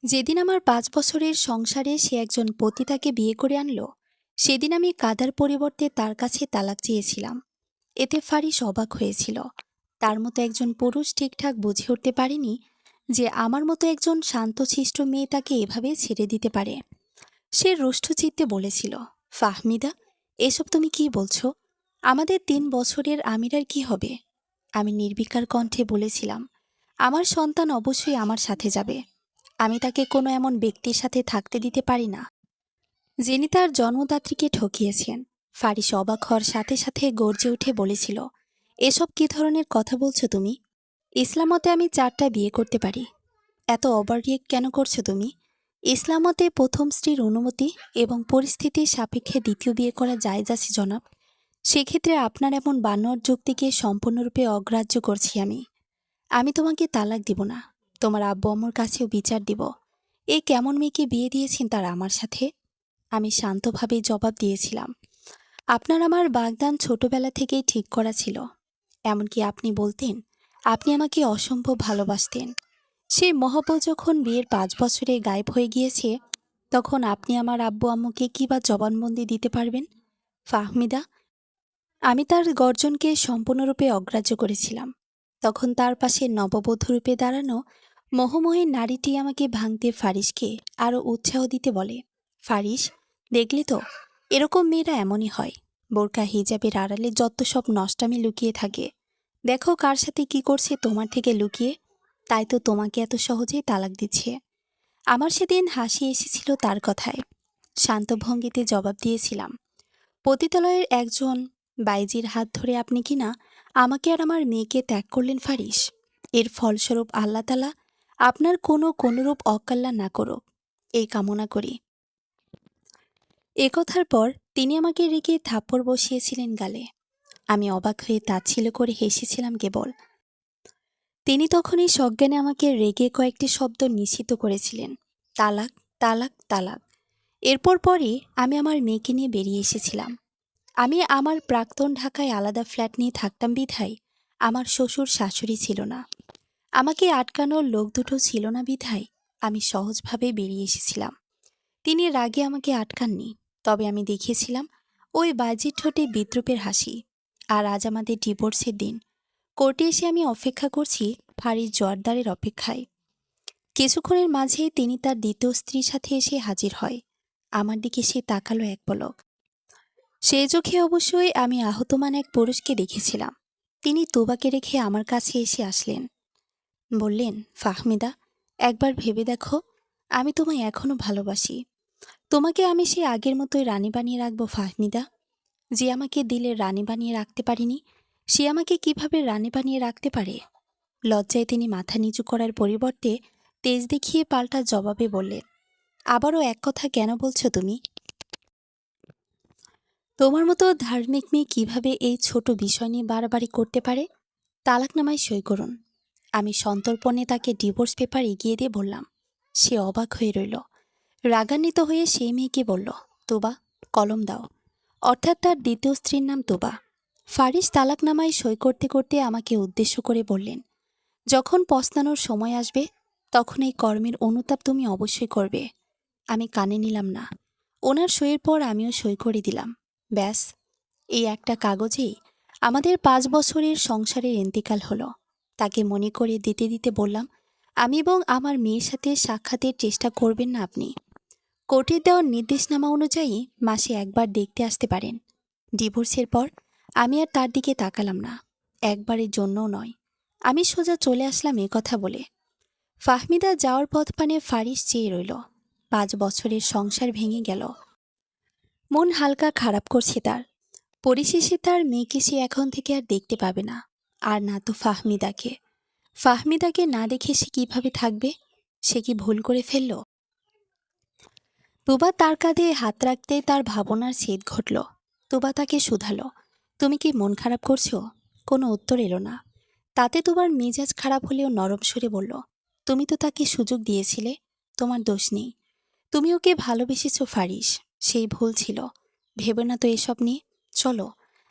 যেদিন আমার ৫ বছরের সংসারে সে একজন পতিতাকে বিয়ে করে আনলো, সেদিন আমি কাদার পরিবর্তে তার কাছে তালাক চেয়েছিলাম। এতে ফারিস অবাক হয়েছিল। তার মতো একজন পুরুষ ঠিকঠাক বুঝে উঠতে পারেনি যে আমার মতো একজন শান্তশিষ্ট মেয়ে তাকে এভাবে ছেড়ে দিতে পারে। সে রুষ্টচিত্তে বলেছিল, ফাহমিদা, এসব তুমি কি বলছো? আমাদের ৩ বছরের আমিরার কি হবে? আমি নির্বিকার কণ্ঠে বলেছিলাম, আমার সন্তান অবশ্যই আমার সাথে যাবে। আমি তাকে কোনো এমন ব্যক্তির সাথে থাকতে দিতে পারি না যিনি তার জন্মদাত্রীকে ঠকিয়েছেন। ফারিস অবাক হওয়ার সাথে সাথে গর্জে উঠে বলেছিল, এসব কি ধরনের কথা বলছো তুমি? ইসলামতে আমি ৪টা বিয়ে করতে পারি। এত ওভাররিয়েক্ট কেন করছো তুমি? ইসলামতে প্রথম স্ত্রীর অনুমতি এবং পরিস্থিতির সাপেক্ষে দ্বিতীয় বিয়ে করা জায়েজ আছে জনাব। সেক্ষেত্রে আপনার এমন বানোয়াট যুক্তিকে সম্পূর্ণরূপে অগ্রাহ্য করছি আমি। আমি তোমাকে তালাক দিব না। তোমার আব্বু আম্মুর কাছেও বিচার দিব। এ কেমন মেয়েকে বিয়ে দিয়েছেন তারা আমার সাথে? আমি শান্তভাবেই জবাব দিয়েছিলাম, আপনার আমার বাগদান ছোটবেলা থেকেই ঠিক করা ছিল। এমনকি আপনি বলতেন আপনি আমাকে অসম্ভব ভালোবাসতেন। সেই মহব্বত যখন বিয়ের ৫ বছরে গায়েব হয়ে গিয়েছে, তখন আপনি আমার আব্বু আম্মুকে কি বা জবানবন্দি দিতে পারবেন? ফাহমিদা, আমি তার গর্জনকে সম্পূর্ণরূপে অগ্রাহ্য করেছিলাম। তখন তার পাশে নববধূরূপে দাঁড়ানো মোহময়ী নারীটি আমাকে ভাঙতে ফারিসকে আরও উৎসাহ দিতে বলে, ফারিস, দেখলি তো, এরকম মেয়েরা এমনই হয়। বোরকা হিজাবের আড়ালে যত সব নষ্টামি লুকিয়ে থাকে। দেখো কার সাথে কি করছে তোমার থেকে লুকিয়ে। তাই তো তোমাকে এত সহজেই তালাক দিচ্ছে। আমার সেদিন হাসি এসেছিল তার কথায়। শান্ত ভঙ্গিতে জবাব দিয়েছিলাম, পতিতালয়ের একজন বাইজির হাত ধরে আপনি কিনা আমাকে আর আমার মেয়েকে ত্যাগ করলেন ফারিস। এর ফলস্বরূপ আল্লাহ তাআলা আপনার কোনরূপ অকল্যাণ না করুক, এই কামনা করি। এ কথার পর তিনি আমাকে রেখে থাপ্পড় বসিয়েছিলেন গালে। আমি অবাক হয়ে তাচ্ছিল্য করে হেসেছিলাম কেবল। তিনি তখনই সজ্ঞানে আমাকে রেগে কয়েকটি শব্দ নিশ্চিত করেছিলেন, তালাক, তালাক, তালাক। এরপর পরে আমি আমার মেয়েকে নিয়ে বেরিয়ে এসেছিলাম। আমি আমার প্রাক্তন ঢাকায় আলাদা ফ্ল্যাট নিয়ে থাকতাম বিধায় আমার শ্বশুর শাশুড়ি ছিল না। আমাকে আটকানোর লোক দুটো ছিল না বিধায় আমি সহজভাবে বেরিয়ে এসেছিলাম। তিনি রাগে আমাকে আটকাননি, তবে আমি দেখেছিলাম ওই বাজির ঠোঁটে বিদ্রুপের হাসি। আর আজ আমাদের ডিভোর্সের দিন। কোর্টে এসে আমি অপেক্ষা করছি ফারিস জোয়ারদারের অপেক্ষায়। কিছুক্ষণের মাঝেই তিনি তার দ্বিতীয় স্ত্রীর সাথে এসে হাজির হয়। আমার দিকে সে তাকালো এক পলক। সেই চোখে অবশ্যই আমি আহতমান এক পুরুষকে দেখেছিলাম। তিনি তুবাকে রেখে আমার কাছে এসে আসলেন। বললেন, ফাহমিদা, একবার ভেবে দেখো, আমি তোমায় এখনো ভালোবাসি। তোমাকে আমি সে আগের মতোই রানী বানিয়ে রাখবো ফাহমিদা। যে আমাকে দিলের রানী বানিয়ে রাখতে পারেনি, সে আমাকে কিভাবে রানী বানিয়ে রাখতে পারে? লজ্জায় তিনি মাথা নিচু করার পরিবর্তে তেজ দেখিয়ে পাল্টা জবাবে বললেন, আবারও এক কথা কেন বলছো তুমি? তোমার মতো ধার্মিক মেয়ে কিভাবে এই ছোট বিষয় নিয়ে বাড়াবাড়ি করতে পারে? তালাকনামায় সই করুন। আমি সন্তর্পণে তাকে ডিভোর্স পেপার এগিয়ে দিয়ে বললাম। সে অবাক হয়ে রইল। রাগান্বিত হয়ে সেই মেয়েকে বলল, তোবা, কলম দাও। অর্থাৎ তার দ্বিতীয় স্ত্রীর নাম তোবা। ফারিস তালাকনামায় সই করতে করতে আমাকে উদ্দেশ্য করে বললেন, যখন পস্তানোর সময় আসবে তখন এই কর্মের অনুতাপ তুমি অবশ্যই করবে। আমি কানে নিলাম না। ওনার সইয়ের পর আমিও সই করে দিলাম। ব্যাস, এই একটা কাগজেই আমাদের ৫ বছরের সংসারের ইন্তেকাল হলো। তাকে মনে করে দিতে দিতে বললাম, আমি এবং আমার মেয়ের সাথে সাক্ষাতের চেষ্টা করবেন না আপনি। কোর্টের দেওয়ার নির্দেশনামা অনুযায়ী মাসে একবার দেখতে আসতে পারেন। ডিভোর্সের পর আমি আর তার দিকে তাকালাম না, একবারের জন্যও নয়। আমি সোজা চলে আসলাম এ কথা বলে। ফাহমিদা যাওয়ার পথ পানে ফারিস চেয়ে রইল। ৫ বছরের সংসার ভেঙে গেল। মন হালকা খারাপ করছে তার। পরিশেষে তার মেয়েকে সে এখন থেকে আর দেখতে পাবে না। আর না তো ফাহমিদাকে। ফাহমিদাকে না দেখে সে কিভাবে থাকবে? সে কি ভুল করে ফেলল? তুবা তার কাঁধে হাত রাখতেই তার ভাবনার ছেদ ঘটল। তুবা তাকে শুধালো, তুমি কি মন খারাপ করছো? কোনো উত্তর এলো না। তাতে তুবার মেজাজ খারাপ হলেও নরম সুরে বলল, তুমি তো তাকে সুযোগ দিয়েছিলে, তোমার দোষ নেই। তুমি ওকে ভালোবেসেছ ফারিস, সেই ভুল ছিল। ভেবে না তো এসব নিয়ে। চলো,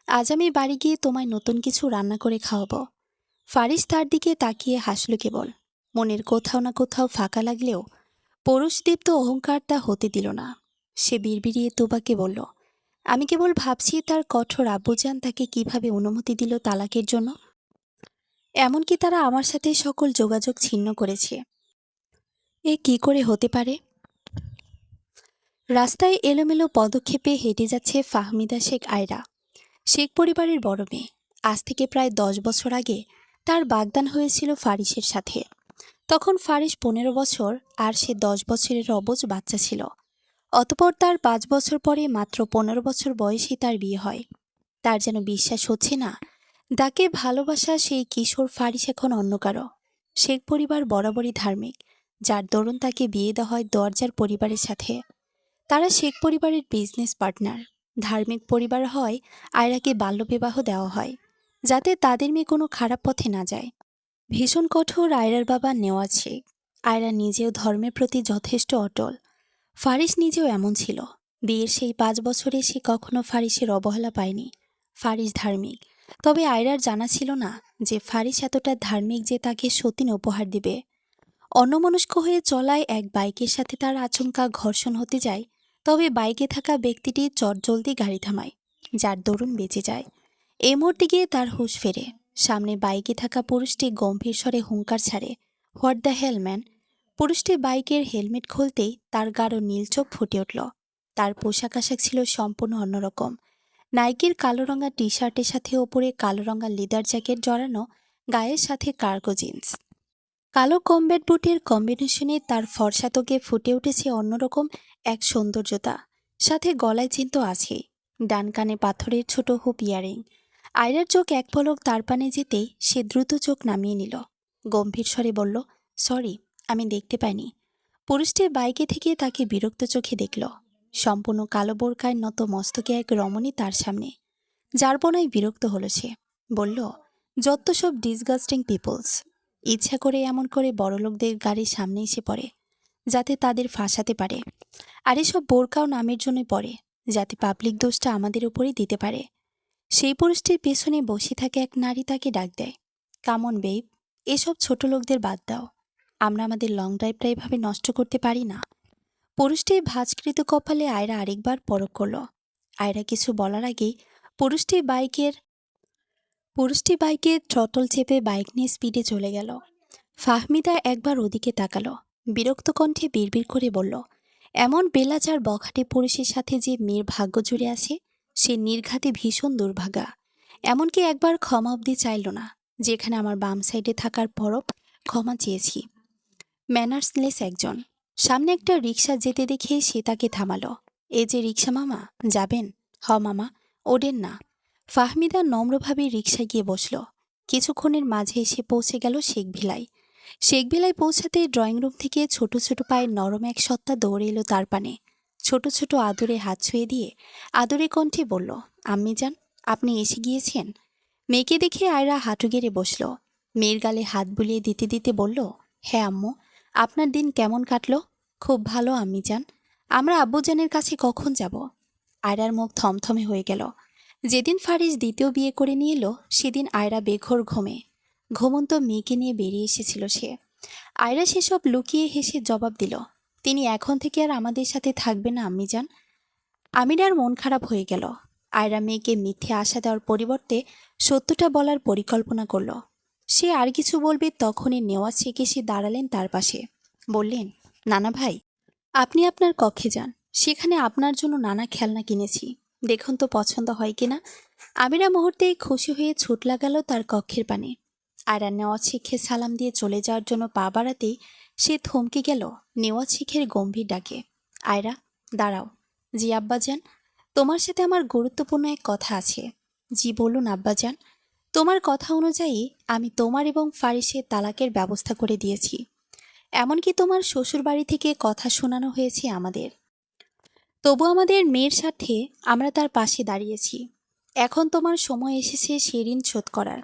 আজ আমি বাড়ি গিয়ে তোমায় নতুন কিছু রান্না করে খাওয়াবো। ফারিস তার দিকে তাকিয়ে হাসল কেবল। মনের কোথাও না কোথাও ফাঁকা লাগলেও পৌরুষদীপ্ত অহংকার তা হতে দিল না। সে বিড়বিড়িয়ে তোবাকে বলল, আমি কেবল ভাবছি তার কঠোর আব্বুজান তাকে কিভাবে অনুমতি দিল তালাকের জন্য। এমনকি তারা আমার সাথে সকল যোগাযোগ ছিন্ন করেছে। এ কি করে হতে পারে? রাস্তায় এলোমেলো পদক্ষেপে হেঁটে যাচ্ছে ফাহমিদা শেখ আয়রা। শেখ পরিবারের বড় মেয়ে। আজ থেকে প্রায় 10 বছর আগে তার বাগদান হয়েছিল ফারিসের সাথে। তখন ফারিস 15 বছর আর সে 10 বছরের অবুঝ বাচ্চা ছিল। অতঃপর তার 5 বছর পরে মাত্র 15 বছর বয়সে তার বিয়ে হয়। তার যেন বিশ্বাস হচ্ছে না, তাকে ভালোবাসা সেই কিশোর ফারিস এখন অন্য কারো। শেখ পরিবার বরাবরই ধার্মিক, যার দরুন তাকে বিয়ে দেওয়া হয় দরজার পরিবারের সাথে। তারা শেখ পরিবারের বিজনেস পার্টনার। ধার্মিক পরিবার হয় আয়রাকে বাল্যবিবাহ দেওয়া হয়, যাতে তাদের মেয়ে কোনো খারাপ পথে না যায়। ভীষণ কঠোর আয়রার বাবা নেওয়াজ শেখ। আয়রা নিজেও ধর্মের প্রতি যথেষ্ট অটল। ফারিস নিজেও এমন ছিল। বিয়ের সেই 5 বছরে সে কখনো ফারিসের অবহেলা পায়নি। ফারিস ধার্মিক, তবে আয়রার জানা ছিল না যে ফারিস এতটা ধার্মিক যে তাকে সতীন উপহার দিবে। অন্যমনস্ক হয়ে চলায় এক বাইকের সাথে তার আচমকা ঘর্ষণ হতে যায়। তবে বাইকে থাকা ব্যক্তিটি চটজলদি গাড়ি থামায়, যার দরুন বেঁচে যায়। এই মুহূর্তে গিয়ে তার হুঁশ ফেরে। সামনে বাইকে থাকা পুরুষটি গম্ভীর স্বরে হুঙ্কার ছাড়ে, হোয়াট দ্য হেল ম্যান। পুরুষটি বাইকের হেলমেট খুলতেই তার গাঢ় নীল চোখ ফুটে উঠল। তার পোশাক আশাক ছিল সম্পূর্ণ অন্যরকম। নাইকির কালো রঙা টি শার্টের সাথে ওপরে কালো রঙা লেদার জ্যাকেট জড়ানো, গায়ের সাথে কার্গো জিন্স। কালো কমব্যাট বুটের কম্বিনেশনে তার ফর্সা ত্বকে ফুটে উঠেছে অন্যরকম এক সৌন্দর্যতা। সাথে গলায় চিহ্ন আছে, ডান কানে পাথরের ছোট হুপ ইয়ারিং। আয়রার চোখ এক পলক তার পানে যেতেই সে দ্রুত চোখ নামিয়ে নিল। গম্ভীর স্বরে বলল, সরি, আমি দেখতে পাইনি। পুরুষটি বাইকে থেকে তাকে বিরক্ত চোখে দেখল। সম্পূর্ণ কালো বোরকায় নত মস্তকে এক রমণী তার সামনে। যার বনায় বিরক্ত হলো সে। বলল, যত সব ডিসগাস্টিং পিপলস। ইচ্ছা করে এমন করে বড়লোকদের গাড়ির সামনে এসে পড়ে, যাতে তাদের ফাঁসাতে পারে। আর এসব বোরকাও নামের জন্যই পড়ে, যাতে পাবলিক দোষটা আমাদের উপরেই দিতে পারে। সেই পুরুষটির পেছনে বসে থাকে এক নারী তাকে ডাক দেয়, কামন বেব, এসব ছোট লোকদের বাদ দাও। আমরা আমাদের লং ড্রাইভটা এভাবে নষ্ট করতে পারি না। পুরুষটির ভাঁজকৃত কপালে আয়রা আরেকবার পরখ করল। আয়রা কিছু বলার আগেই পুরুষটি বাইকের থ্রটল চেপে বাইক নিয়ে স্পিডে চলে গেল। ফাহমিদা একবার ওদিকে তাকালো, বিরক্ত কণ্ঠে বিড়বিড় করে বলল, এমন বেলাচার বখাটে পুরুষের সাথে যে মেয়ের ভাগ্য জুড়ে আছে, সে নির্ঘাতে ভীষণ দুর্ভাগা। এমনকি একবার ক্ষমা অবধি চাইল না, যেখানে আমার বাম সাইডে থাকার পরও ক্ষমা চেয়েছি। ম্যানার্সলেস একজন। সামনে একটা রিক্সা যেতে দেখে সে তাকে থামালো। এই যে রিক্সা মামা, যাবেন? হ মামা, ওডেন না। ফাহমিদা নম্রভাবে রিকশায় গিয়ে বসল। কিছুক্ষণের মাঝে এসে পৌঁছে গেল শেখভিলায়। শেখভিলায় পৌঁছাতে ড্রয়িং রুম থেকে ছোট ছোট পায়ে নরম এক সত্তা দৌড়ে এলো তার পানে। ছোট ছোট আদরে হাত ছুঁয়ে দিয়ে আদরে কণ্ঠে বলল, আম্মি যান, আপনি এসে গিয়েছেন। মেয়েকে দেখে আয়রা হাঁটু গেড়ে বসল। মেয়ের গালে হাত বুলিয়ে দিতে দিতে বলল, হ্যাঁ আম্মু, আপনার দিন কেমন কাটলো? খুব ভালো আম্মি যান। আমরা আব্বুজানের কাছে কখন যাব? আয়রার মুখ থমথমে হয়ে গেল। যেদিন ফারিস দ্বিতীয় বিয়ে করে নিয়ে এলো, সেদিন আয়রা বেঘোর ঘুমে ঘুমন্ত মেয়েকে নিয়ে বেরিয়ে এসেছিল সে। আয়রা সেসব লুকিয়ে হেসে জবাব দিল, তিনি এখন থেকে আর আমাদের সাথে থাকবে না আম্মি যান। আমিরার মন খারাপ হয়ে গেল। আয়রা মেয়েকে মিথ্যে আশা দেওয়ার পরিবর্তে সত্যটা বলার পরিকল্পনা করল। সে আর কিছু বলবে তখনই নেওয়াজ শেখ এসে দাঁড়ালেন তার পাশে। বললেন, নানা ভাই, আপনি আপনার কক্ষে যান, সেখানে আপনার জন্য নানা খেলনা কিনেছি, দেখুন তো পছন্দ হয় কিনা। আমিরা মুহূর্তেই খুশি হয়ে ছুট লাগালো তার কক্ষের পানে। আয়রা নেওয়াজ শেখকে সালাম দিয়ে চলে যাওয়ার জন্য পা বাড়াতেই সে থমকে গেল নেওয়াজ শেখের গম্ভীর ডাকে। আয়রা, দাঁড়াও। জি আব্বাজান, তোমার সাথে আমার গুরুত্বপূর্ণ এক কথা আছে। জি বলুন আব্বাজান। তোমার কথা অনুযায়ী আমি তোমার এবং ফারিসের তালাকের ব্যবস্থা করে দিয়েছি। এমনকি তোমার শ্বশুরবাড়ি থেকে কথা শোনানো হয়েছে আমাদের। তবু আমাদের মেয়ের স্বার্থে আমরা তার পাশে দাঁড়িয়েছি। এখন তোমার সময় এসেছে সে ঋণ শোধ করার।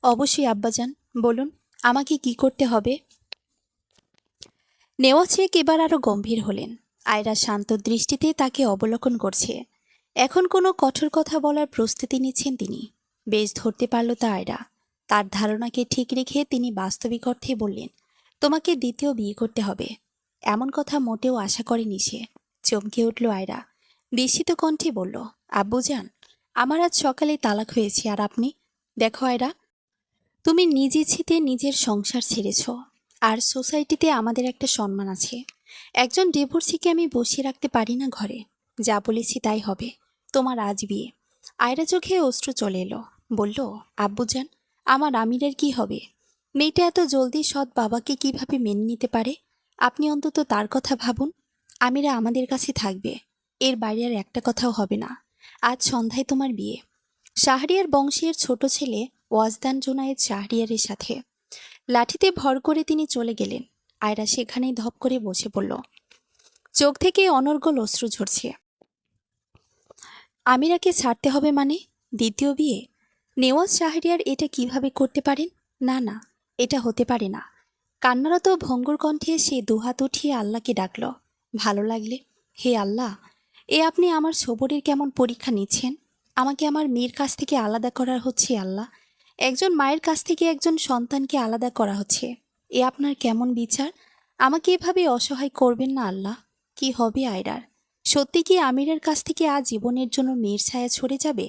অবশ্যই আব্বাজান, বলুন আমাকে কি করতে হবে? নেওয়াজ শেখ এবার আরো গম্ভীর হলেন। আয়রা শান্ত দৃষ্টিতে তাকে অবলোকন করছে। এখন কোনো কঠোর কথা বলার প্রস্তুতি নিচ্ছেন তিনি। বেশ ধরতে পারল তা আয়রা। তার ধারণাকে ঠিক রেখে তিনি বাস্তবিক অর্থে বললেন, তোমাকে দ্বিতীয় বিয়ে করতে হবে। এমন কথা মোটেও আশা করেনি সে। চমকে উঠল আয়রা। বিস্মিত কণ্ঠে বলল, আব্বুজান, আমার আজ সকালে তালাক হয়েছে, আর আপনি? দেখো আয়রা, তুমি নিজ ইচ্ছেতে নিজের সংসার ছেড়েছ। আর সোসাইটিতে আমাদের একটা সম্মান আছে। একজন ডিভোর্সিকে আমি বসিয়ে রাখতে পারি না ঘরে। যা বলেছি তাই হবে। তোমার আজ বিয়ে। আয়রা চোখে অশ্রু চলে এলো। বলল, আব্বুজান, আমার আমিরের কি হবে? মেয়েটা এত জলদি সৎ বাবাকে কিভাবে মেনে নিতে পারে? আপনি অন্তত তার কথা ভাবুন। আমিরা আমাদের কাছে থাকবে। এর বাইরে আর একটা কথাও হবে না। আজ সন্ধ্যায় তোমার বিয়ে শাহরিয়ার বংশের ছোট ছেলে ওয়াজদান জুনায়েদ শাহরিয়ারের সাথে। লাঠিতে ভর করে তিনি চলে গেলেন। আয়রা সেখানেই ধপ করে বসে পড়ল। চোখ থেকে অনর্গল অশ্রু ঝরছে। আমিরাকে ছাড়তে হবে মানে? দ্বিতীয় বিয়ে? নেওয়াজ শাহরিয়ার এটা কিভাবে করতে পারেন? না না, এটা হতে পারে না। কান্নারত ভঙ্গুর কণ্ঠে সে দুহাত উঠিয়ে আল্লাহকে ডাকল। ভালো লাগলে, হে আল্লাহ, এ আপনি আমার সবরের কেমন পরীক্ষা নিচ্ছেন? আমাকে আমার মেয়ের কাছ থেকে আলাদা করা হচ্ছে আল্লাহ। একজন মায়ের কাছ থেকে একজন সন্তানকে আলাদা করা হচ্ছে। এ আপনার কেমন বিচার? আমাকে এভাবে অসহায় করবেন না আল্লাহ। কি হবে আয়রার? সত্যি কি আমিরের কাছ থেকে আজ জীবনের জন্য মেয়ের ছায়া ছড়ে যাবে?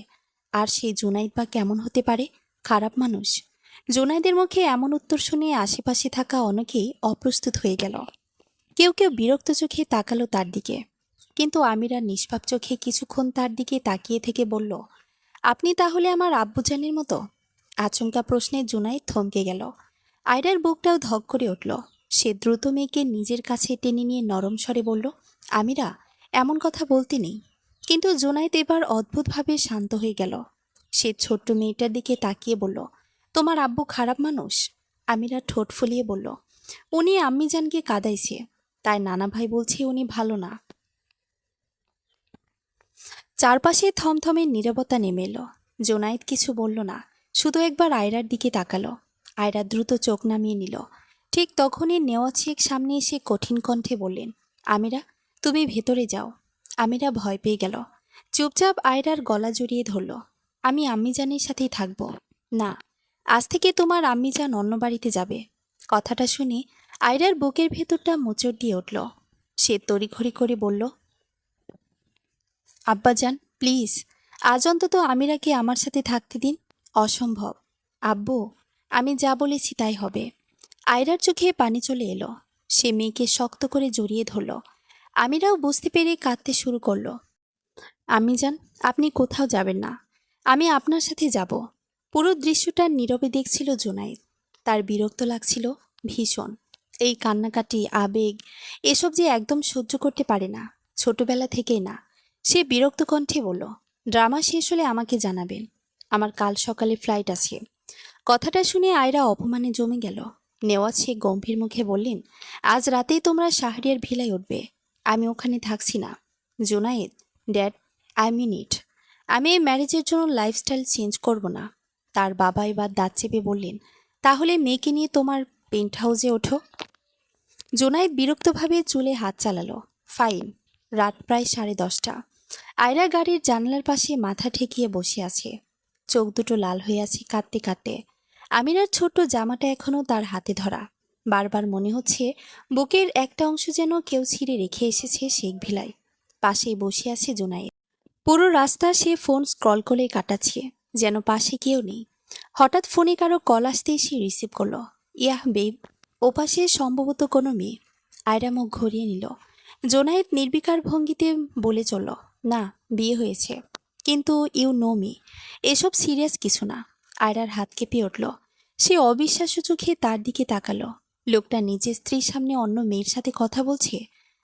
আর সেই জুনাইদ বা কেমন হতে পারে? খারাপ মানুষ। জুনাইদের মুখে এমন উত্তর শুনে আশেপাশে থাকা অনেকেই অপ্রস্তুত হয়ে গেল। কেউ কেউ বিরক্ত চোখে তাকালো তার দিকে। কিন্তু আমিরা নিষ্পাপ চোখে কিছুক্ষণ তার দিকে তাকিয়ে থেকে বলল, আপনি তাহলে আমার আব্বুজানের মতো? আচমকা প্রশ্নে জুনাইদ থমকে গেল। আয়রার বুকটাও ধক করে উঠল। সে দ্রুত মেয়েকে নিজের কাছে টেনে নিয়ে নরম স্বরে বলল, আমিরা, এমন কথা বলতে নেই। কিন্তু জুনাইদ এবার অদ্ভুতভাবে শান্ত হয়ে গেল। সে ছোট্ট মেয়েটার দিকে তাকিয়ে বলল, তোমার আব্বু খারাপ মানুষ? আমিরা ঠোঁট ফুলিয়ে বলল, উনি আম্মিজানকে কাঁদাইছে, তাই নানা ভাই বলছে উনি ভালো না। চারপাশে থমথমে নীরবতা নেমে এলো। জোনায়েদ কিছু বলল না, শুধু একবার আয়রার দিকে তাকালো। আয়রা দ্রুত চোখ নামিয়ে নিল। ঠিক তখনই নেওয়াজ শেখ সামনে এসে কঠিন কণ্ঠে বললেন, আমিরা, তুমি ভেতরে যাও। আমিরা ভয় পেয়ে গেল। চুপচাপ আয়রার গলা জড়িয়ে ধরল। আমি আম্মিজানের সাথেই থাকব। না, আজ থেকে তোমার আম্মিজান অন্য বাড়িতে যাবে। কথাটা শুনে আয়রার বুকের ভেতরটা মোচড় দিয়ে উঠল। সে তড়িঘড়ি করে বলল, আব্বাজান, প্লিজ, আজ অন্তত আমিরাকে আমার সাথে থাকতে দিন। অসম্ভব। আব্বু, আমি যা বলেছি তাই হবে। আয়রার চোখে পানি চলে এলো। সে মেয়েকে শক্ত করে জড়িয়ে ধরল। আমিরাও বুঝতে পেরে কাঁদতে শুরু করলো। আম্মিজান, আপনি কোথাও যাবেন না। আমি আপনার সাথে যাব। পুরো দৃশ্যটা নীরবে দেখছিল জুনাইদ। তার বিরক্ত লাগছিল ভীষণ। এই কান্নাকাটি, আবেগ, এসব যে একদম সহ্য করতে পারে না, ছোটবেলা থেকেই না। সে বিরক্ত কণ্ঠে বলল, ড্রামা শেষ হলে আমাকে জানাবেন। আমার কাল সকালে ফ্লাইট আছে। কথাটা শুনে আয়রা অপমানে জমে গেল। নেওয়াজ সে গম্ভীর মুখে বললেন, আজ রাতেই তোমরা শাহরিয়ার ভিলায় উঠবে। আমি ওখানে থাকছি না। জুনায়েদ, ড্যাড, আই মিন ইট। আমি এই ম্যারেজের জন্য লাইফস্টাইল চেঞ্জ করব না। তার বাবা এবার দাঁত চেপে বললেন, তাহলে মেয়েকে নিয়ে তোমার পেন্ট হাউসে ওঠো। জোনায়েদ বিরক্তভাবে চুলে হাত চালালো। ফাইন। রাত প্রায় 10:30। আয়রা গাড়ির জানালার পাশে মাথা ঠেকিয়ে বসে আছে। চোখ দুটো লাল হয়ে আছে কাঁদতে কাঁদতে। আমিরার ছোট্ট জামাটা এখনও তার হাতে ধরা। বারবার মনে হচ্ছে বুকের একটা অংশ যেন কেউ ছিঁড়ে রেখে এসেছে শেখ ভিলায়। পাশেই বসে আছে জোনায়েদ। পুরো রাস্তা সে ফোন স্ক্রল করে কাটাচ্ছে, যেন পাশে কেউ নেই। হঠাৎ ফোনে কারো কল আসতেই সে রিসিভ করলো। Yeah babe. ওপাশে সম্ভবত কোনো মেয়ে। আয়রা মুখ ঘুরিয়ে নিল। জোনায়েদ নির্বিকার ভঙ্গিতে বলে চলল, না, বিয়ে হয়েছে, কিন্তু ইউ নো মি, এসব সিরিয়াস কিছু না। আয়রার হাত কেঁপে উঠল। সে অবিশ্বাস্য চোখে তার দিকে তাকালো। লোকটা নিজের স্ত্রীর সামনে অন্য মেয়ের সাথে কথা বলছে।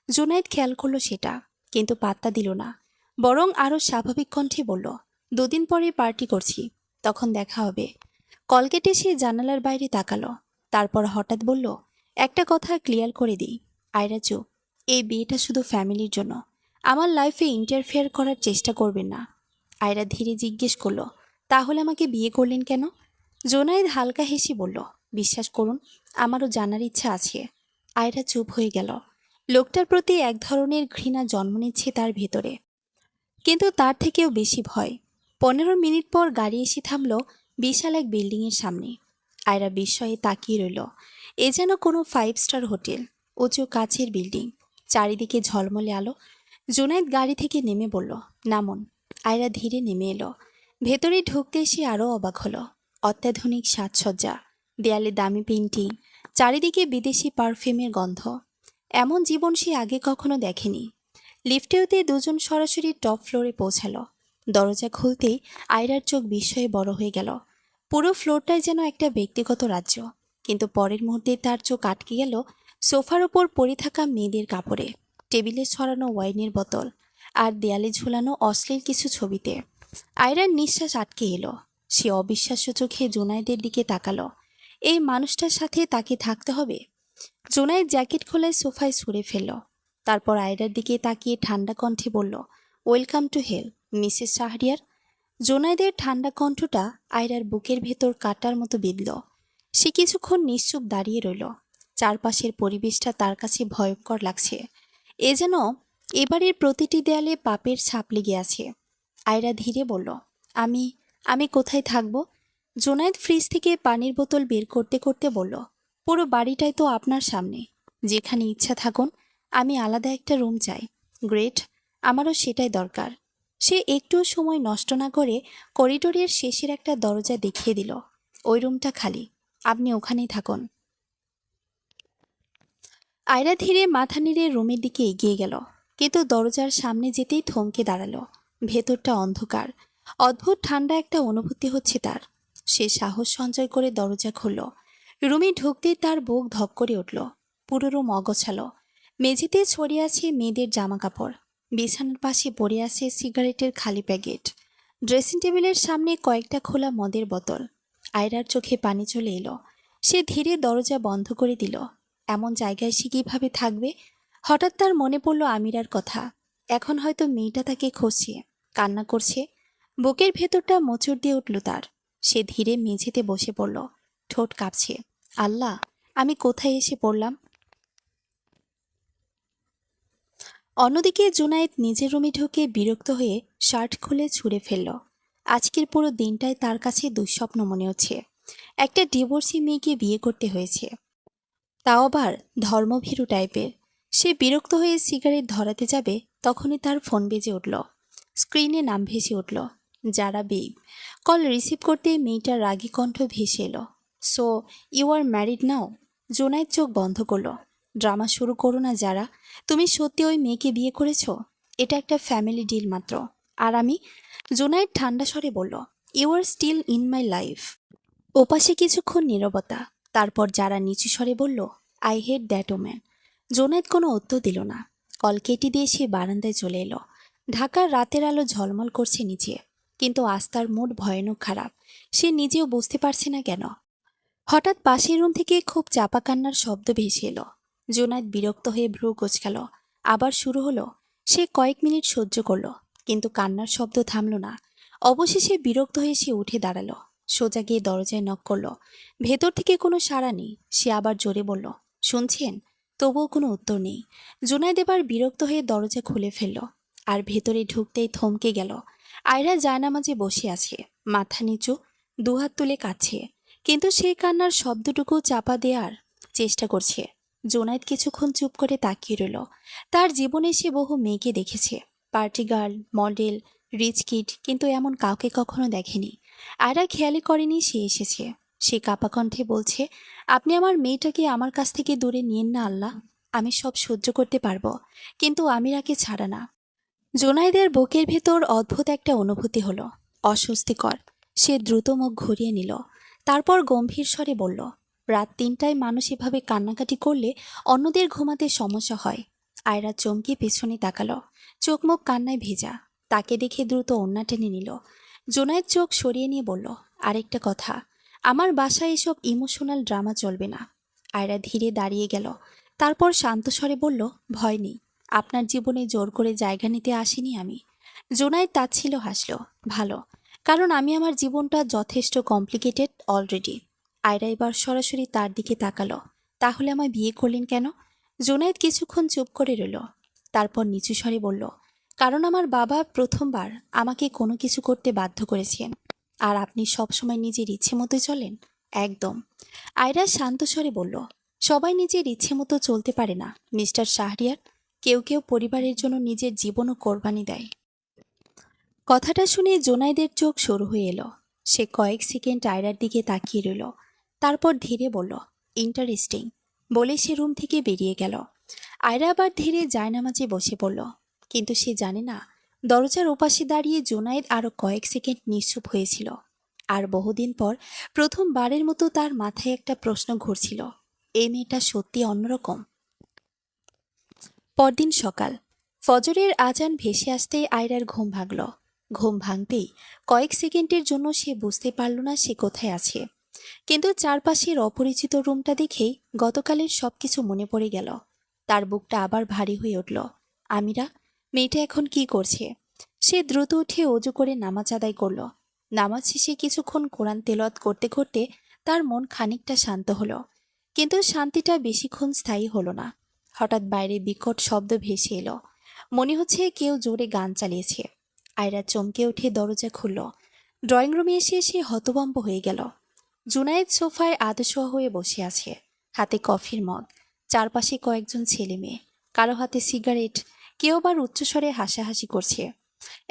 জোনায়েদ খেয়াল করলো সেটা, কিন্তু পাত্তা দিল না। বরং আরও স্বাভাবিক কণ্ঠে বলল, দুদিন পরে পার্টি করছি, তখন দেখা হবে। কল কেটে সে জানালার বাইরে তাকালো। তারপর হঠাৎ বলল, একটা কথা ক্লিয়ার করে দিই, আয়রা চুপ। এই বিয়েটা শুধু ফ্যামিলির জন্য। আমার লাইফে ইন্টারফেয়ার করার চেষ্টা করবেন না। আয়রা ধীরে জিজ্ঞেস করলো, তাহলে আমাকে বিয়ে করলেন কেন? জোনায়েদ হালকা হেসে বলল, বিশ্বাস করুন, আমারও জানার ইচ্ছা আছে। আয়রা চুপ হয়ে গেল। লোকটার প্রতি এক ধরনের ঘৃণা জন্ম নিচ্ছে তার ভেতরে, কিন্তু তার থেকেও বেশি ভয়। 15 মিনিট পর গাড়ি এসে থামল বিশাল এক বিল্ডিংয়ের সামনে। আয়রা বিস্ময়ে তাকিয়ে রইল। এ যেন কোনো 5 স্টার হোটেল। উঁচু কাচের বিল্ডিং, চারিদিকে ঝলমলে আলো। জুনায়েদ গাড়ি থেকে নেমে বলল, নামুন। আয়রা ধীরে নেমে এলো। ভেতরে ঢুকতে সে আরও অবাক হলো। অত্যাধুনিক সাজসজ্জা, দেয়ালে দামি পেইন্টিং, চারিদিকে বিদেশি পারফিউমের গন্ধ। এমন জীবন সে আগে কখনো দেখেনি। লিফটেওতে দুজন সরাসরি টপ ফ্লোরে পৌঁছালো। দরজা খুলতেই আয়রার চোখ বিস্ময়ে বড় হয়ে গেল। পুরো ফ্লোরটাই যেন একটা ব্যক্তিগত রাজ্য। কিন্তু পরের মুহূর্তে তার চোখ আটকে গেল সোফার ওপর পড়ে থাকা মেয়েদের কাপড়ে, টেবিলে ছড়ানো ওয়াইনের বোতল, আর দেয়ালে ঝুলানো অশ্লীল কিছু ছবিতে। আয়রার নিঃশ্বাস আটকে এলো। সে অবিশ্বাস্য চোখে জুনায়েদের দিকে তাকালো। এই মানুষটার সাথে তাকে থাকতে হবে। জুনায়েদ জ্যাকেট খুলে সোফায় ছুঁড়ে ফেলল। তারপর আয়রার দিকে তাকিয়ে ঠান্ডা কণ্ঠে বলল, welcome to hell, Mrs Shahriar. জুনায়েদের ঠান্ডা কণ্ঠটা আয়রার বুকের ভেতর কাটার মতো বিঁধল। সে কিছুক্ষণ নিশ্চুপ দাঁড়িয়ে রইল। চারপাশের পরিবেশটা তার কাছে ভয়ঙ্কর লাগছে। এ যেন এবারের প্রতিটি দেয়ালে পাপের ছাপ লেগে আছে। আয়রা ধীরে বলল, আমি আমি কোথায় থাকব? জুনায়েদ ফ্রিজ থেকে পানির বোতল বের করতে করতে বলল, পুরো বাড়িটাই তো আপনার সামনে। যেখানে ইচ্ছা থাকুন। আমি আলাদা একটা রুম চাই। গ্রেট, আমারও সেটাই দরকার। সে একটু সময় নষ্ট না করে করিডোরের শেষের একটা দরজা দেখিয়ে দিল। ওই রুমটা খালি, আপনি ওখানেই থাকুন। আয়রা ধীরে মাথা নেড়ে রুমের দিকে এগিয়ে গেল, কিন্তু দরজার সামনে যেতেই থমকে দাঁড়ালো। ভেতরটা অন্ধকার। অদ্ভুত ঠান্ডা একটা অনুভূতি হচ্ছে তার। সে সাহস সঞ্চয় করে দরজা খুলল। রুমে ঢুকতেই তার বুক ধক করে উঠল। পুরো রুম অগোছালো। মেঝেতে ছড়িয়ে আছে মেয়েদের জামা কাপড়। বিছানার পাশে পড়ে আছে সিগারেটের খালি প্যাকেট। ড্রেসিং টেবিলের সামনে কয়েকটা খোলা মদের বোতল। আয়রার চোখে পানি চলে এলো। সে ধীরে দরজা বন্ধ করে দিল। এমন জায়গায় সে কীভাবে থাকবে? হঠাৎ তার মনে পড়ল আমিরার কথা। এখন হয়তো মেয়েটা তাকে খুঁজছে, কান্না করছে। বুকের ভেতরটা মোচড় দিয়ে উঠল তার। সে ধীরে মেঝেতে বসে পড়ল। ঠোঁট কাঁপছে। আল্লাহ, আমি কোথায় এসে পড়লাম? অন্যদিকে জুনায়েদ নিজের রুমে ঢুকে বিরক্ত হয়ে শার্ট খুলে ছুঁড়ে ফেলল। আজকের পুরো দিনটাই তার কাছে দুঃস্বপ্ন মনে হচ্ছে। একটা ডিভোর্সি মেয়েকে বিয়ে করতে হয়েছে, তাও আবার ধর্মভীরু টাইপের। সে বিরক্ত হয়ে সিগারেট ধরাতে যাবে, তখনই তার ফোন বেজে উঠল। স্ক্রিনে নাম ভেসে উঠল, যারা বেব। কল রিসিভ করতে মেয়েটার রাগী কণ্ঠ ভেসে এলো, সো ইউ আর ম্যারিড নাও? জোনায়েদ চোখ বন্ধ করল। ড্রামা শুরু করো না যারা। তুমি সত্যি ওই মেয়েকে বিয়ে করেছো? এটা একটা ফ্যামিলি ডিল মাত্র। আর আমি? জোনায়েদ ঠান্ডা স্বরে বলল, you are still in my life. ওপাশে কিছুক্ষণ নীরবতা। তারপর যারা নিচু স্বরে বলল, I hate that woman. Junaid কোনো উত্তর দিল না। কল কেটে দিয়ে সে বারান্দায় চলে এলো। ঢাকার রাতের আলো ঝলমল করছে নিচে, কিন্তু আজ তার মুড ভয়ানক খারাপ। সে নিজেও বুঝতে পারছে না কেন। হঠাৎ পাশের রুম থেকে খুব চাপা কান্নার শব্দ ভেসে এলো। জোনায়েদ বিরক্ত হয়ে ভ্রু কোঁচকাল। আবার শুরু হলো। সে কয়েক মিনিট সহ্য করলো, কিন্তু কান্নার শব্দ থামল না। অবশেষে বিরক্ত হয়ে সে উঠে দাঁড়ালো। সোজা গিয়ে দরজায় নক করলো। ভেতর থেকে কোনো সাড়া নেই। সে আবার জোরে বলল, শুনছেন? তবুও কোনো উত্তর নেই। জুনায়েদ এবার বিরক্ত হয়ে দরজা খুলে ফেলল। আর ভেতরে ঢুকতেই থমকে গেল। আয়রা জায়নামাজে বসে আছে, মাথা নিচু, দুহাত তুলে কাঁদছে। কিন্তু সেই কান্নার শব্দটুকু চাপা দেওয়ার চেষ্টা করছে। জুনায়েদ কিছুক্ষণ চুপ করে তাকিয়ে রইল। তার জীবনে সে বহু মেয়েকে দেখেছে, party girl, model, rich kid, কিন্তু এমন কাউকে কখনো দেখেনি। আয়রা খেয়ালই করেনি সে এসেছে। সে কাপা কণ্ঠে বলছে, আপনি আমার মেয়েটাকে আমার কাছ থেকে দূরে নিয়েন না আল্লাহ। আমি সব সহ্য করতে পারবো, কিন্তু আমিরাকে ছাড়া না। জুনায়েদের বুকের ভেতর অদ্ভুত একটা অনুভূতি হলো, অস্বস্তিকর। সে দ্রুত মুখ ঘুরিয়ে নিল। তারপর গম্ভীর স্বরে বলল, রাত ৩টায় মানুষ এভাবে কান্নাকাটি করলে অন্যদের ঘুমাতে সমস্যা হয়। আয়রা চমকে পেছনে তাকালো। চোখ মুখ কান্নায় ভেজা। তাকে দেখে দ্রুত ওড়না টেনে নিল। জুনায়েদ চোখ সরিয়ে নিয়ে বলল, আরেকটা কথা, আমার বাসায় এসব ইমোশনাল ড্রামা চলবে না। আয়রা ধীরে দাঁড়িয়ে গেল। তারপর শান্ত স্বরে বলল, ভয় নেই। আপনার জীবনে জোর করে জায়গা নিতে আসিনি আমি। জুনায়েদ তাচ্ছিল হাসল। ভালো, কারণ আমি আমার জীবনটা যথেষ্ট কমপ্লিকেটেড অলরেডি। আয়রা এবার সরাসরি তার দিকে তাকালো। তাহলে আমায় বিয়ে করলেন কেন? জুনায়েদ কিছুক্ষণ চুপ করে রইল। তারপর নিচু স্বরে বলল, কারণ আমার বাবা প্রথমবার আমাকে কোনো কিছু করতে বাধ্য করেছেন। আর আপনি সবসময় নিজের ইচ্ছে মতোই চলেন। একদম। আয়রা শান্ত স্বরে বলল, সবাই নিজের ইচ্ছে মতো চলতে পারে না মিস্টার শাহরিয়ার। কেউ কেউ পরিবারের জন্য নিজের জীবনও কোরবানি দেয়। কথাটা শুনে জোনাইদের চোখ সরু হয়ে এলো। সে কয়েক সেকেন্ড আয়রার দিকে তাকিয়ে রইল, তারপর ধীরে বলল, ইন্টারেস্টিং বলে সে রুম থেকে বেরিয়ে গেল। আয়রা আবার ধীরে জায়নামাজে বসে পড়ল, কিন্তু সে জানে না দরজার ওপাশে দাঁড়িয়ে জোনায়েদ আরো কয়েক সেকেন্ড নিশ্চুপ হয়েছিল। আর বহুদিন পর প্রথমবারের মতো তার মাথায় একটা প্রশ্ন ঘুরছিল, এই মেয়েটা সত্যি অন্যরকম। পরদিন সকাল, ফজরের আজান ভেসে আসতেই আয়রার ঘুম ভাঙল। ঘুম ভাঙতেই কয়েক সেকেন্ডের জন্য সে বুঝতে পারল না সে কোথায় আছে, কিন্তু চারপাশের অপরিচিত রুমটা দেখেই গতকালের সবকিছু মনে পড়ে গেল। তার বুকটা আবার ভারী হয়ে উঠল। আমিরা, মেয়েটা এখন কি করছে? সে দ্রুত উঠে অজু করে নামাজ আদায় করল। নামাজ শেষে কিছুক্ষণ কোরআন তেলাওয়াত করতে করতে তার মন খানিকটা শান্ত হলো, কিন্তু শান্তিটা বেশিক্ষণ স্থায়ী হলো না। হঠাৎ বাইরে বিকট শব্দ ভেসে এলো, মনে হচ্ছে কেউ জোরে গান চালিয়েছে। আয়রা চমকে উঠে দরজা খুলল। ড্রয়িং রুমে এসে সে হতভম্ব হয়ে গেল। জুনায়েদ সোফায় আধশোয়া হয়ে বসে আছে, হাতে কফির মগ। চারপাশে কয়েকজন ছেলে মেয়ে, কারো হাতে সিগারেট, কেউ আবার উচ্চস্বরে হাসাহাসি করছে।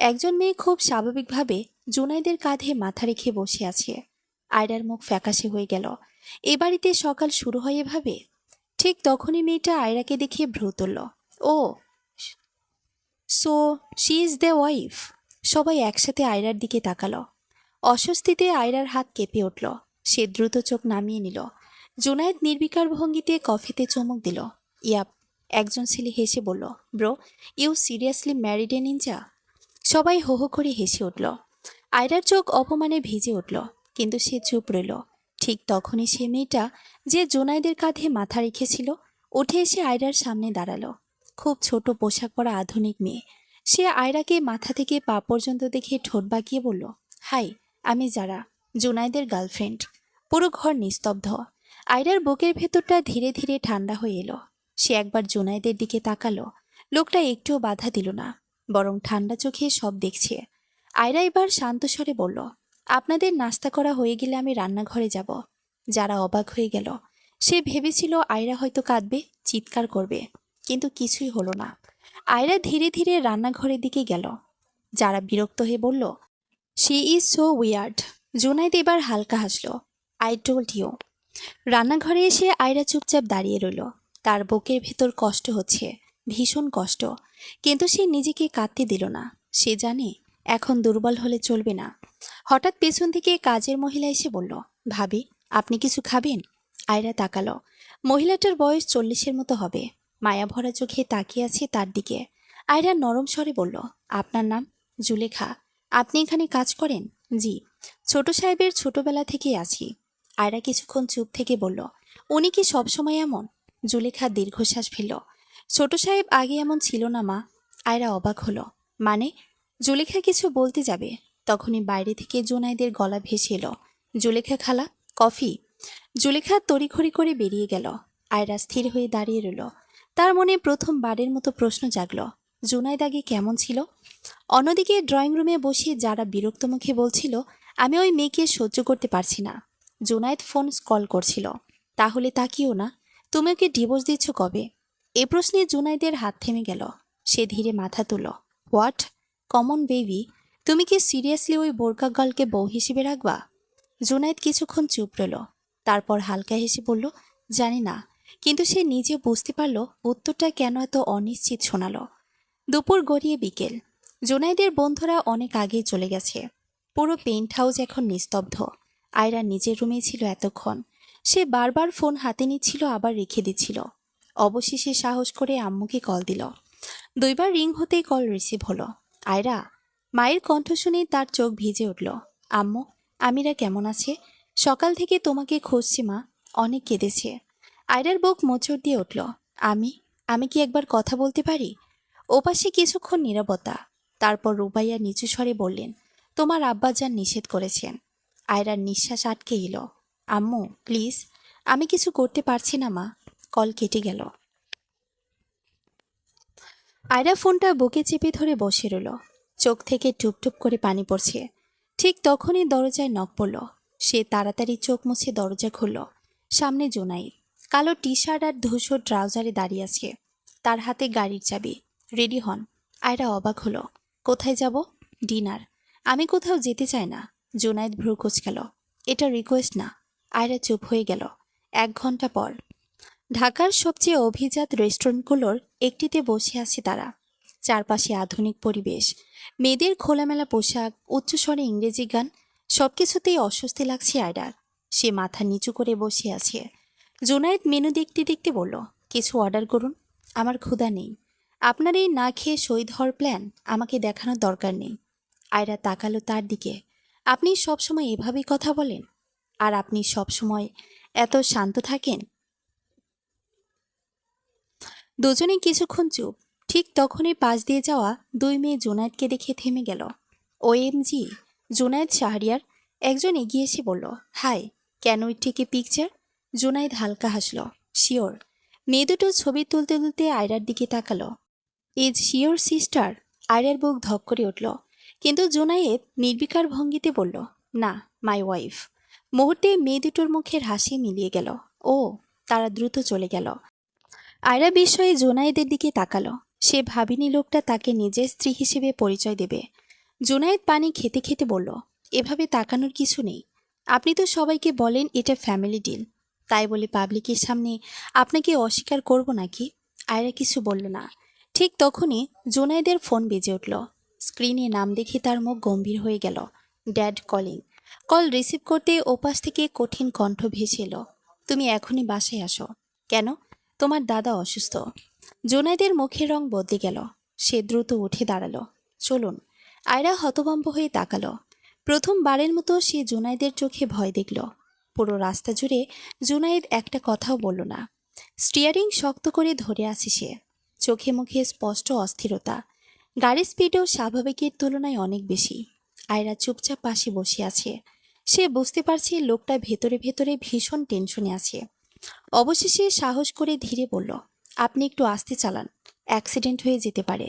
একজন মেয়ে খুব স্বাভাবিকভাবে জুনায়েদের কাঁধে মাথা রেখে বসে আছে। আয়রার মুখ ফ্যাকাশে হয়ে গেল। এ বাড়িতে সকাল শুরু হয় এভাবে? ঠিক তখনই মেয়েটা আয়রাকে দেখে ভ্রু তুলল। Oh, so she is the wife. সবাই একসাথে আয়রার দিকে তাকালো। অস্বস্তিতে আয়রার হাত কেঁপে উঠল। সে দ্রুত চোখ নামিয়ে নিল। জুনায়েদ নির্বিকার ভঙ্গিতে কফিতে চমক দিল। ইয়াপ, একজন ছেলে হেসে বলল, bro, you seriously married a ninja? সবাই হো হো করে হেসে উঠল। আয়রার চোখ অপমানে ভিজে উঠল, কিন্তু সে চুপ রইল। ঠিক তখনই সে মেয়েটা যে জুনায়েদের কাঁধে মাথা রেখেছিল উঠে এসে আয়রার সামনে দাঁড়ালো। খুব ছোট পোশাক পরা আধুনিক মেয়ে। সে আয়রাকে মাথা থেকে পা পর্যন্ত দেখে ঠোঁট বাঁকিয়ে বলল, হাই, আমি যারা, জুনায়েদের গার্লফ্রেন্ড। পুরো ঘর নিস্তব্ধ। আয়রার বুকের ভেতরটা ধীরে ধীরে ঠান্ডা হয়ে এলো। সে একবার জুনায়েদের দিকে তাকালো। লোকটা একটুও বাধা দিল না, বরং ঠান্ডা চোখে সব দেখছে। আয়রা এবার শান্ত স্বরে বলল, আপনাদের নাস্তা করা হয়ে গেলে আমি রান্নাঘরে যাব। যারা অবাক হয়ে গেল। সে ভেবেছিল আয়রা হয়তো কাঁদবে, চিৎকার করবে, কিন্তু কিছুই হলো না। আয়রা ধীরে ধীরে রান্নাঘরের দিকে গেল। যারা বিরক্ত হয়ে বলল, she is so weird. Junaid এবার হালকা হাসল। I told you. রান্নাঘরে এসে আয়রা চুপচাপ দাঁড়িয়ে রইল। তার বুকের ভেতর কষ্ট হচ্ছে, ভীষণ কষ্ট, কিন্তু সে নিজেকে কাঁদতে দিল না। সে জানে এখন দুর্বল হলে চলবে না। হঠাৎ পেছন থেকে কাজের মহিলা এসে বলল, ভাবি, আপনি কিছু খাবেন? আয়রা তাকালো। মহিলাটার বয়স 40-এর মতো হবে। মায়াভরা চোখে তাকিয়ে আছে তার দিকে। আয়রা নরম স্বরে বলল, আপনার নাম? জুলেখা। আপনি এখানে কাজ করেন? জি, ছোট সাহেবের ছোটবেলা থেকেই আছি। আয়রা কিছুক্ষণ চুপ থেকে বলল, উনি কি সবসময় এমন? জুলেখা দীর্ঘশ্বাস ফেলল। ছোট সাহেব আগে এমন ছিল না মা। আয়রা অবাক হলো। মানে? জুলেখা কিছু বলতে যাবে, তখনই বাইরে থেকে জুনায়েদের গলা ভেসে এলো, জুলেখা খালা, কফি। জুলেখা তড়িঘড়ি করে বেরিয়ে গেল। আয়রা স্থির হয়ে দাঁড়িয়ে রইল। তার মনে প্রথমবারের মতো প্রশ্ন জাগল, জুনায়েদ আগে কেমন ছিল? অন্যদিকে ড্রয়িং রুমে বসে যারা বিরক্ত মুখে বলছিল, আমি ওই মেয়েকে সহ্য করতে পারছি না। জুনায়েদ ফোন স্ক্রল করছিল। তাহলে তাকিও না, তুমি ওকে ডিভোর্স দিচ্ছ কবে? এ প্রশ্নে জুনায়েদের হাত থেমে গেল। সে ধীরে মাথা তুলল। হোয়াট? কমন বেবি, তুমি কি সিরিয়াসলি ওই বোরকা গার্লকে বউ হিসেবে রাখবা? জুনায়েদ কিছুক্ষণ চুপ রইল, তারপর হালকা হেসে বলল, জানি না, কিন্তু সে নিজে বুঝতে পারল উত্তরটা কেন এত অনিশ্চিত শোনাল। দুপুর গড়িয়ে বিকেল। জুনায়েদের বন্ধুরা অনেক আগেই চলে গেছে। পুরো পেন্ট হাউস এখন নিস্তব্ধ। আয়রা নিজের রুমেই ছিল এতক্ষণ। সে বারবার ফোন হাতে নিচ্ছিল, আবার রেখে দিচ্ছিল। অবশেষে সাহস করে আম্মুকে কল দিল। 2বার রিং হতেই কল রিসিভ হলো। আয়রা। মায়ের কণ্ঠ শুনে তার চোখ ভিজে উঠল। আম্মু, আমিরা কেমন আছে? সকাল থেকে তোমাকে খুঁজছি মা, অনেক কেঁদেছে। আয়রার বুক মোচড় দিয়ে উঠল। আমি আমি কি একবার কথা বলতে পারি? ওপাশে কিছুক্ষণ নীরবতা। তারপর রুবাইয়া নিচু স্বরে বললেন, তোমার আব্বাজান নিষেধ করেছেন। আয়রার নিঃশ্বাস আটকে এলো। আম্মু প্লিজ, আমি কিছু করতে পারছি না মা। কল কেটে গেল। আয়রা ফোনটা বুকে চেপে ধরে বসে রইল। চোখ থেকে টুপটুপ করে পানি পড়ছে। ঠিক তখনই দরজায় নক পড়ল। সে তাড়াতাড়ি চোখ মুছে দরজা খুলল। সামনে জুনায়েদ। কালো টি শার্ট আর ধূসর ট্রাউজারে দাঁড়িয়ে আছে। তার হাতে গাড়ির চাবি। রেডি হন। আয়রা অবাক হলো। কোথায় যাব? ডিনার। আমি কোথাও যেতে চাই না। জুনায়েদ ভ্রু কুঁচকাল। এটা রিকোয়েস্ট না। আয়রা চুপ হয়ে গেল। 1 ঘন্টা পর ঢাকার সবচেয়ে অভিজাত রেস্টুরেন্টগুলোর একটিতে বসে আছে তারা। চারপাশে আধুনিক পরিবেশ, মেয়েদের খোলামেলা পোশাক, উচ্চস্বরে ইংরেজি গান, সবকিছুতেই অস্বস্তি লাগছে আয়রার। সে মাথা নিচু করে বসে আছে। জুনায়েদ মেনু দেখতে দেখতে বলল, কিছু অর্ডার করুন। আমার ক্ষুধা নেই। আপনার এই না খেয়ে শহীদ হওয়ার প্ল্যান আমাকে দেখানোর দরকার নেই। আয়রা তাকালো তার দিকে। আপনি সবসময় এভাবেই কথা বলেন? আর আপনি সবসময় এত শান্ত থাকেন? দুজনে কিছুক্ষণ চুপ। ঠিক তখনই পাশ দিয়ে যাওয়া 2 মেয়ে জুনায়েদকে দেখে থেমে গেল। ওএমজি, জুনায়েদ শাহরিয়ার। একজন এগিয়ে এসে বলল, hi, can we take a picture? Junaid হালকা হাসল। শিওর। মেয়ে দুটো ছবি তুলতে তুলতে আয়রার দিকে তাকালো। Is sure sister? আয়রার বুক ধক করে উঠল। কিন্তু জুনায়েদ নির্বিকার ভঙ্গিতে বলল, না, মাই ওয়াইফ। মুহূর্তে মেয়ে দুটোর মুখের হাসি মিলিয়ে গেল। ও, তারা দ্রুত চলে গেল। আয়রা বিস্ময়ে জুনায়েদের দিকে তাকালো। সে ভাবিনি লোকটা তাকে নিজের স্ত্রী হিসেবে পরিচয় দেবে। জুনায়েদ পানি খেতে খেতে বলল, এভাবে তাকানোর কিছু নেই। আপনি তো সবাইকে বলেন এটা ফ্যামিলি ডিল। তাই বলে পাবলিকের সামনে আপনাকে অস্বীকার করব নাকি? আয়রা কিছু বলল না। ঠিক তখনই জুনায়েদের ফোন বেজে উঠল। স্ক্রিনে নাম দেখে তার মুখ গম্ভীর হয়ে গেল। Dad calling. কল রিসিভ করতে ওপাশ থেকে কঠিন কণ্ঠ ভেসে এলো, তুমি এখনই বাসায় আসো। কেন? তোমার দাদা অসুস্থ। জুনায়েদের মুখের রং বদলে গেল। সে দ্রুত উঠে দাঁড়ালো। চলুন। আয়রা হতভম্ব হয়ে তাকালো। প্রথমবারের মতো সে জুনায়েদের চোখে ভয় দেখল। পুরো রাস্তা জুড়ে জুনায়েদ একটা কথাও বলল না। স্টিয়ারিং শক্ত করে ধরে আছে সে। চোখে মুখে স্পষ্ট অস্থিরতা। গাড়ির স্পিডও স্বাভাবিকের তুলনায় অনেক বেশি। আয়রা চুপচাপ পাশে বসে আছে। সে বুঝতে পারছে লোকটা ভেতরে ভেতরে ভীষণ টেনশনে আছে। অবশেষে সাহস করে ধীরে বলল, আপনি একটু আস্তে চালান, অ্যাক্সিডেন্ট হয়ে যেতে পারে।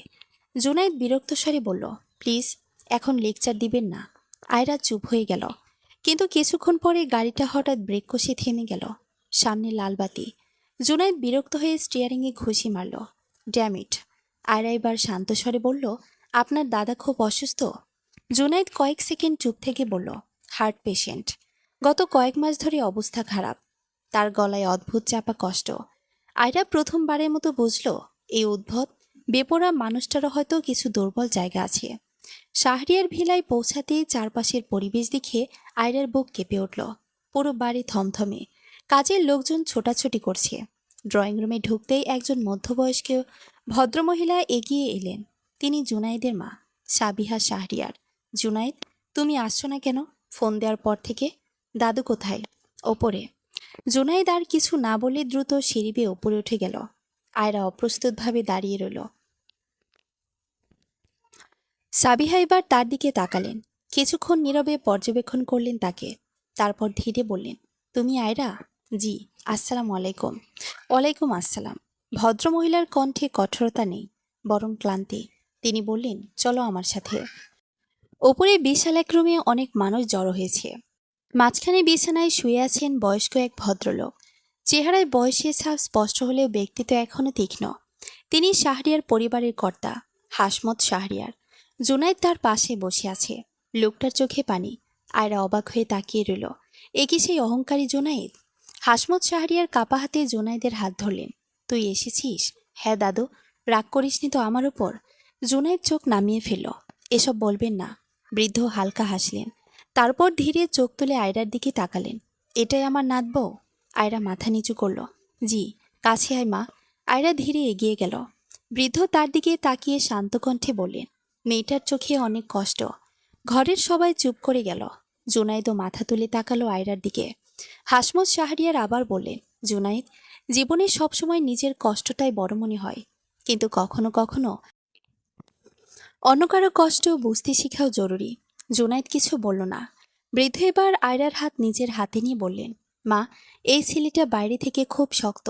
জুনায়েদ বিরক্ত স্বরে বলল, প্লিজ, এখন লেকচার দিবেন না। আয়রা চুপ হয়ে গেল। কিন্তু কিছুক্ষণ পরে গাড়িটা হঠাৎ ব্রেক কষে থেমে গেল। সামনে লাল বাতি। জুনায়েদ বিরক্ত হয়ে স্টিয়ারিংয়ে ঘুষি মারল। ড্যামিট। আয়রা এবার শান্ত স্বরে বলল, আপনার দাদা খুব অসুস্থ? জুনায়েদ কয়েক সেকেন্ড চুপ থেকে বলল, হার্ট পেশেন্ট। গত কয়েক মাস ধরে অবস্থা খারাপ। তার গলায় অদ্ভুত চাপা কষ্ট। আয়রা প্রথমবারের মতো বুঝল, এই উদ্ভট বেপরা মানুষটারও হয়তো কিছু দুর্বল জায়গা আছে। শাহরিয়ার ভিলায় পৌঁছাতেই চারপাশের পরিবেশ দেখে আয়রার বুক কেঁপে উঠল। পুরো বাড়ি থমথমে। কাজের লোকজন ছোটাছুটি করছে। ড্রয়িং রুমে ঢুকতেই একজন মধ্যবয়স্ক ভদ্রমহিলা এগিয়ে এলেন। তিনি জুনায়েদের মা, সাবিহা শাহরিয়ার। জুনায়েদ, তুমি আসছো না কেন? ফোন দেওয়ার পর থেকে। দাদু কোথায়? ওপরে। জুনায়েদ আর কিছু না বলে দ্রুত সিঁড়ি বেয়ে ওপরে উঠে গেল। আয়রা অপ্রস্তুতভাবে দাঁড়িয়ে রইল। সাবিহা এবার তার দিকে তাকালেন। কিছুক্ষণ নীরবে পর্যবেক্ষণ করলেন তাকে। তারপর ধীরে বললেন, তুমি আয়রা? জি। আসসালামু আলাইকুম। ওয়ালাইকুম আসসালাম। ভদ্রমহিলার কণ্ঠে কঠোরতা নেই, বরং ক্লান্তি। তিনি বললেন, চলো আমার সাথে। ওপরে বিশাল এক রুমে অনেক মানুষ জড়ো হয়েছে। মাঝখানে বিছানায় শুয়ে আছেন বয়স্ক এক ভদ্রলোক। চেহারায় বয়সের ছাপ স্পষ্ট হলেও ব্যক্তিত্ব এখনও তীক্ষ্ণ। তিনি শাহরিয়ার পরিবারের কর্তা, হাসমত শাহরিয়ার। জুনায়েদ তার পাশে বসে আছে। লোকটার চোখে পানি। আয়রা অবাক হয়ে তাকিয়ে রইল। এ কি সেই অহংকারী জুনায়েদ? হাসমত শাহরিয়ার কাপা হাতে জুনায়েদের হাত ধরলেন। তুই এসেছিস? হ্যাঁ দাদু। রাগ করিসনি তো আমার উপর? জুনায়েদ চোখ নামিয়ে ফেলল। এসব বলবেন না। বৃদ্ধ হালকা হাসলেন। তারপর ধীরে চোখ তুলে আয়রার দিকে তাকালেন। এটাই আমার নাত বউ? আয়রা মাথা নিচু করল। জি। কাছে আয় মা। আয়রা ধীরে এগিয়ে গেল। বৃদ্ধ তার দিকে তাকিয়ে শান্ত কণ্ঠে বললেন, মেয়েটার চোখে অনেক কষ্ট। ঘরের সবাই চুপ করে গেল। জুনায়েদও মাথা তুলে তাকালো আয়রার দিকে। হাসমত শাহরিয়ার আবার বললেন, জুনায়েদ, জীবনে সবসময় নিজের কষ্টটাই বড় মনে হয়, কিন্তু কখনো কখনো অন্য কারো কষ্ট বুঝতে শেখাও জরুরি। জুনায়েদ কিছু বলল না। বৃদ্ধ এবার আয়রার হাত নিজের হাতে নিয়ে বললেন, মা, এই ছেলেটা বাইরে থেকে খুব শক্ত,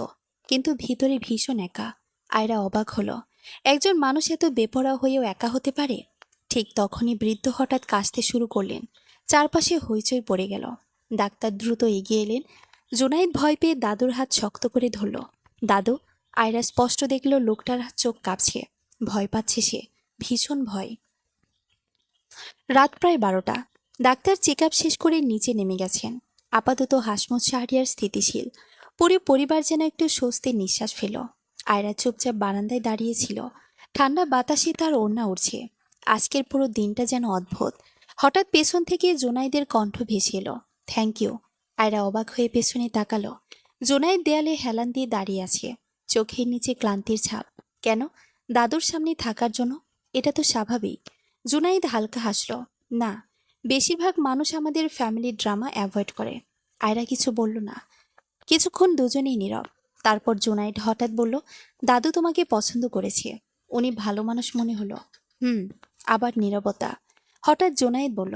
কিন্তু ভিতরে ভীষণ একা। আয়রা অবাক হলো। একজন মানুষ এত বেপরা হয়েও একা হতে পারে? ঠিক তখনই বৃদ্ধ হঠাৎ কাশতে শুরু করলেন। চারপাশে হইচই পড়ে গেল। ডাক্তার দ্রুত এগিয়ে এলেন। জুনায়েদ ভয় পেয়ে দাদুর হাত শক্ত করে ধরল। দাদু, আয়রা স্পষ্ট দেখল লোকটার চোখ কাঁপছে। ভয় পাচ্ছে সে, ভীষণ ভয়। রাত প্রায় 12টা। ডাক্তার চেক আপ শেষ করে নিচে নেমে গেছেন। আপাতত হাসমত শাহরিয়ার স্থিতিশীল। পুরো পরিবার যেন একটু স্বস্তির নিঃশ্বাস ফেল। আয়রা চুপচাপ বারান্দায় দাঁড়িয়েছিল। ঠান্ডা বাতাসে তার ওড়না উড়ছে। আজকের পুরো দিনটা যেন অদ্ভুত। হঠাৎ পেছন থেকে জোনাইদের কণ্ঠ ভেসে এলো, থ্যাংক ইউ। আয়রা অবাক হয়ে পেছনে তাকালো। জোনাইদ দেয়ালে হেলান দিয়ে দাঁড়িয়ে আছে, চোখের নিচে ক্লান্তির ছাপ। কেন? দাদুর সামনে থাকার জন্য? এটা তো স্বাভাবিক। জুনাইদ হালকা হাসল। না, বেশিরভাগ মানুষ আমাদের ফ্যামিলির ড্রামা অ্যাভয়েড করে। আয়রা কিছু বলল না। কিছুক্ষণ দুজনেই নীরব। তারপর জুনাইদ হঠাৎ বলল, দাদু তোমাকে পছন্দ করেছে। উনি ভালো মানুষ মনে হলো। হুম। আবার নীরবতা। হঠাৎ জুনাইদ বলল,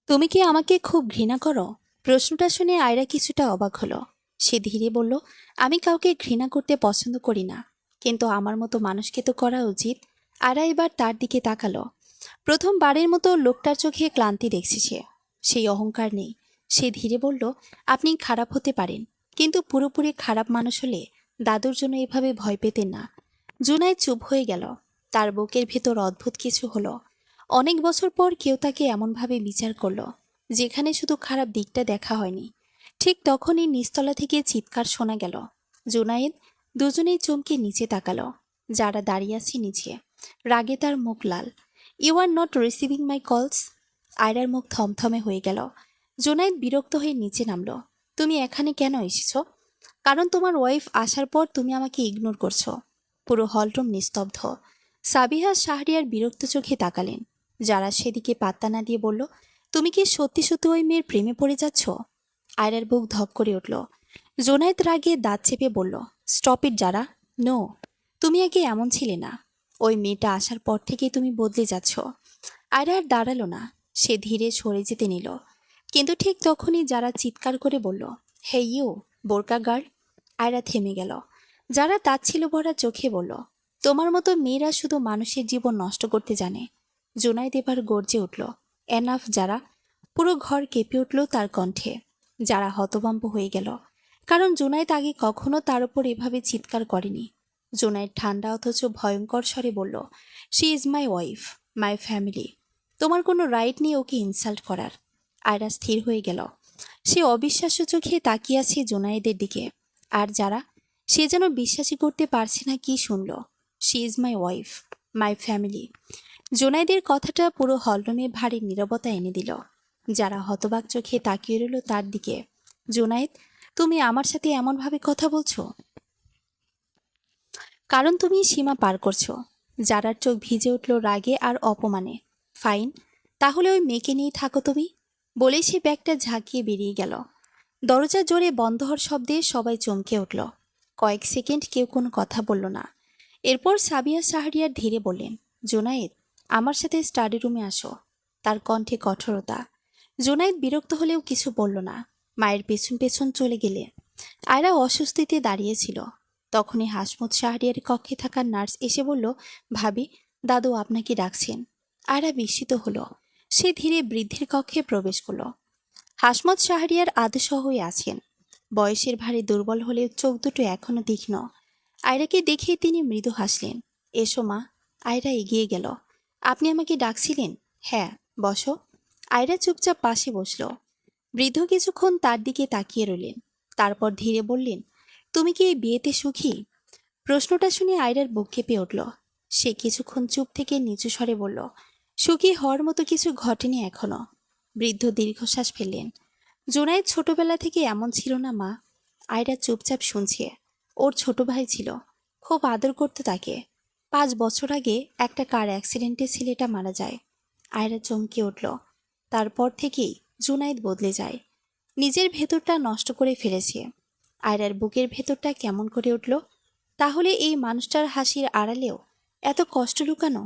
তুমি কি আমাকে খুব ঘৃণা করো? প্রশ্নটা শুনে আয়রা কিছুটা অবাক হলো। সে ধীরে বলল, আমি কাউকে ঘৃণা করতে পছন্দ করি না, কিন্তু আমার মতো মানুষকে তো করা উচিত। আয়রা এবার তার দিকে তাকালো। প্রথমবারের মতো লোকটার চোখে ক্লান্তি দেখছে সে। সেই অহংকার নেই। সে ধীরে বলল, আপনি খারাপ হতে পারেন, কিন্তু পুরোপুরি খারাপ মানুষ হলে দাদুর জন্য এভাবে ভয় পেতেন না। জুনাই চুপ হয়ে গেল। তার বুকের ভেতর অদ্ভুত কিছু হলো। অনেক বছর পর কেউ তাকে এমনভাবে বিচার করলো, যেখানে শুধু খারাপ দিকটা দেখা হয়নি। ঠিক তখনই নিচতলা থেকে চিৎকার শোনা গেল। জুনায়েদ। দুজনেই চমকে নিচে তাকালো। যারা দাঁড়িয়ে আছে নিচে। রাগে তার মুখ লাল। ইউ আর নট রিসিভিং মাই কলস। আয়রার মুখ থমথমে হয়ে গেল। জুনায়েদ বিরক্ত হয়ে নিচে নামলো। তুমি এখানে কেন এসেছ? কারণ তোমার ওয়াইফ আসার পর তুমি আমাকে ইগনোর করছো। পুরো হলরুম নিস্তব্ধ। সাবিহা শাহরিয়ার বিরক্ত চোখে তাকালেন। যারা সেদিকে পাত্তা না দিয়ে বলল, তুমি কি সত্যি সত্যি ওই মেয়ের প্রেমে পড়ে যাচ্ছ? আয়রার বুক ধক করে উঠল। জোনায়েদ রাগে দাঁত চেপে বলল, স্টপ ইট যারা। নো, তুমি আগে এমন ছিলে না। ওই মেয়েটা আসার পর থেকেই তুমি বদলে যাচ্ছ। আয়রা আর দাঁড়ালো না। সে ধীরে সরে যেতে নিল। কিন্তু ঠিক তখনই যারা চিৎকার করে বলল, হে ইউ, বোরকা গার্ল। আয়রা থেমে গেল। যারা তাচ্ছিল ভরা চোখে বলল, তোমার মতো মেয়েরা শুধু মানুষের জীবন নষ্ট করতে জানে। জুনায়েদ এবার গর্জে উঠল, এনাফ যারা। পুরো ঘর কেঁপে উঠল তার কণ্ঠে। যারা হতভম্ব হয়ে গেল, কারণ জুনায়েদ আগে কখনো তার উপর এভাবে চিৎকার করেনি। জুনায়েদ ঠান্ডা অথচ ভয়ঙ্কর স্বরে বলল, she is my wife, my family. তোমার কোনো রাইট নেই ওকে ইনসাল্ট করার। আয়রা স্থির হয়ে গেল। সে অবিশ্বাস্য চোখে তাকিয়ে আছে জুনায়েদের দিকে। আর যারা, সে যেন বিশ্বাসই করতে পারছে না কি শুনল। She is my wife, my family. জুনায়েদের কথাটা পুরো হলরুমে ভারী নীরবতা এনে দিল। যারা হতবাক চোখে তাকিয়ে রইল তার দিকে। জুনায়েদ, তুমি আমার সাথে এমনভাবে কথা বলছো কারণ তুমি সীমা পার করছো। যারার চোখ ভিজে উঠল রাগে আর অপমানে। ফাইন, তাহলে ওই মেয়েকে নিয়ে থাকো তুমি। বলেই সে ব্যাগটা ঝাঁকিয়ে বেরিয়ে গেল। দরজা জোরে বন্ধ হওয়ার শব্দে সবাই চমকে উঠল। কয়েক সেকেন্ড কেউ কোনো কথা বলল না। এরপর সাবিয়া শাহরিয়ার ধীরে বললেন, জুনায়েদ, আমার সাথে স্টাডি রুমে আসো। তার কণ্ঠে কঠোরতা। জুনায়েদ বিরক্ত হলেও কিছু বলল না। মায়ের পেছন পেছন চলে গেলে। আয়রা অস্বস্তিতে দাঁড়িয়েছিল। তখনই হাসমত শাহরিয়ার কক্ষে থাকা নার্স এসে বলল, ভাবি, দাদু আপনাকে ডাকছেন। আয়রা বিস্মিত হলো। সে ধীরে বৃদ্ধের কক্ষে প্রবেশ করল। হাসমত শাহরিয়ার আধশো হয়ে আছেন। বয়সের ভারে দুর্বল হলেও চোখ দুটো এখনো তীক্ষ্ণ। আয়রাকে দেখে তিনি মৃদু হাসলেন। এসো মা। আয়রা এগিয়ে গেল। আপনি আমাকে ডাকছিলেন? হ্যাঁ, বসো। আয়রা চুপচাপ পাশে বসল। বৃদ্ধ কিছুক্ষণ তার দিকে তাকিয়ে রইলেন। তারপর ধীরে বললেন, তুমি কি এই বিয়েতে সুখী? প্রশ্নটা শুনে আয়রার বুক কেঁপে উঠল। সে কিছুক্ষণ চুপ থেকে নিচু স্বরে বলল, সুখী হওয়ার মতো কিছু ঘটেনি এখনো। বৃদ্ধ দীর্ঘশ্বাস ফেললেন। জুনায়েদ ছোটবেলা থেকে এমন ছিল না মা। আয়রা চুপচাপ শুনছে। ওর ছোট ভাই ছিল, খুব আদর করত তাকে। 5 বছর আগে একটা কার অ্যাক্সিডেন্টে ছেলেটা মারা যায়। আয়রা চমকে উঠল। তারপর থেকেই জুনায়েদ বদলে যায়। নিজের ভেতরটা নষ্ট করে ফেলেছে। আয়রার বুকের ভেতরটা কেমন করে উঠল। তাহলে এই মানুষটার হাসির আড়ালেও এত কষ্ট লুকানো?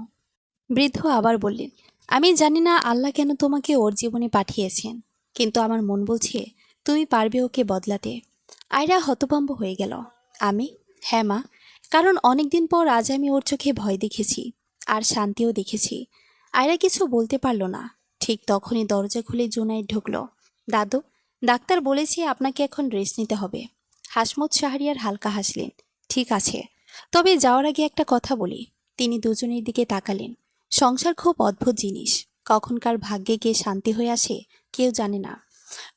বৃদ্ধ আবার বললেন, আমি জানি না আল্লাহ কেন তোমাকে ওর জীবনে পাঠিয়েছেন, কিন্তু আমার মন বলছে তুমি পারবে ওকে বদলাতে। আয়রা হতভম্ব হয়ে গেল। আমি? হ্যাঁ মা, কারণ অনেকদিন পর আজ আমি ওর চোখে ভয় দেখেছি, আর শান্তিও দেখেছি। আয়রা কিছু বলতে পারল না। ঠিক তখনই দরজা খুলে জুনায়েদ ঢুকল। দাদু, ডাক্তার বলেছে আপনাকে এখন রেস্ট নিতে হবে। হাসমত শাহরিয়ার হালকা হাসলেন। ঠিক আছে, তবে যাওয়ার আগে একটা কথা বলি। তিনি দুজনের দিকে তাকালেন। সংসার খুব অদ্ভুত জিনিস। কখনকার ভাগ্যে কে শান্তি হয়ে আসে কেউ জানে না।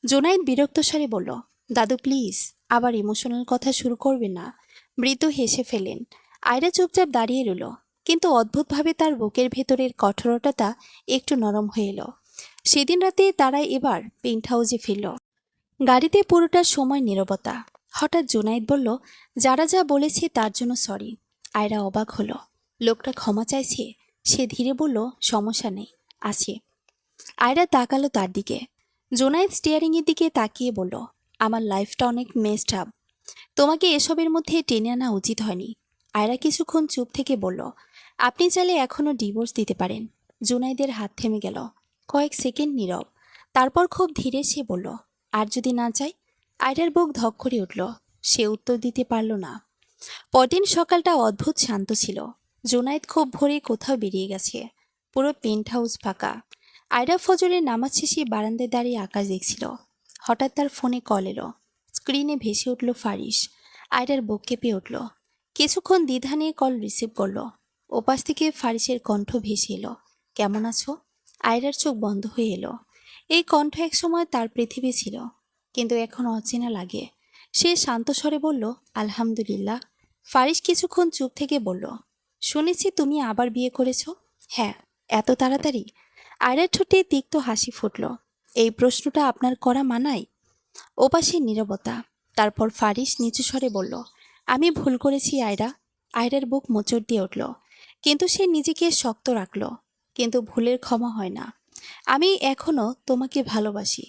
জোনায়েদ বিরক্ত স্বরে বলল, দাদু প্লিজ আবার ইমোশনাল কথা শুরু করবেন না। মৃদু হেসে ফেলেন। আয়রা চুপচাপ দাঁড়িয়ে রইল, কিন্তু অদ্ভুতভাবে তার বুকের ভেতরের কঠোরতাটা একটু নরম হয়ে এলো। সেদিন রাতে তারা এবার পেন্ট হাউসে ফিরল। গাড়িতে পুরোটা সময় নীরবতা। হঠাৎ জুনায়েদ বলল, যারা যা বলেছে তার জন্য সরি। আয়রা অবাক হলো। লোকটা ক্ষমা চাইছে? সে ধীরে বলল, সমস্যা নেই, আছে। আয়রা তাকালো তার দিকে। জুনায়েদ স্টিয়ারিংয়ের দিকে তাকিয়ে বলল, আমার লাইফটা অনেক মেসড আপ। তোমাকে এসবের মধ্যে টেনে আনা উচিত হয়নি। আয়রা কিছুক্ষণ চুপ থেকে বলল, আপনি চাইলে এখনও ডিভোর্স দিতে পারেন। জুনায়েদের হাত থেমে গেল। কয়েক সেকেন্ড নীরব। তারপর খুব ধীরে সে বলল, আর যদি না চাই? আয়রার বুক ধক করে উঠল। সে উত্তর দিতে পারল না। পরদিন সকালটা অদ্ভুত শান্ত ছিল। জুনায়েদ খুব ভোরে কোথাও বেরিয়ে গেছে। পুরো পেন্ট হাউস ফাঁকা। আয়রা ফজরের নামাজ শেষে বারান্দায় দাঁড়িয়ে আকাশ দেখছিল। হঠাৎ তার ফোনে কল এলো। স্ক্রিনে ভেসে উঠল ফারিস। আয়রার বুক কেঁপে উঠল। কিছুক্ষণ দ্বিধা নিয়ে কল রিসিভ করলো। ওপাশ থেকে ফারিসের কণ্ঠ ভেসে এলো, কেমন আছো? আয়রার চোখ বন্ধ হয়ে এলো। এই কণ্ঠ একসময় তার পৃথিবী ছিল, কিন্তু এখন অচেনা লাগে। সে শান্ত স্বরে বলল, আলহামদুলিল্লাহ। ফারিস কিছুক্ষণ চুপ থেকে বলল, শুনেছি তুমি আবার বিয়ে করেছো? হ্যাঁ। এত তাড়াতাড়ি? আয়রার ঠোঁটে তিক্ত হাসি ফুটল। এই প্রশ্নটা আপনার করা মানায়? ওপাশে নীরবতা। তারপর ফারিস নিচু স্বরে বলল, আমি ভুল করেছি আয়রা। আয়রার বুক মোচড় দিয়ে উঠল, কিন্তু সে নিজেকে শক্ত রাখল। কিন্তু ভুলের ক্ষমা হয় না। আমি এখনো তোমাকে ভালোবাসি।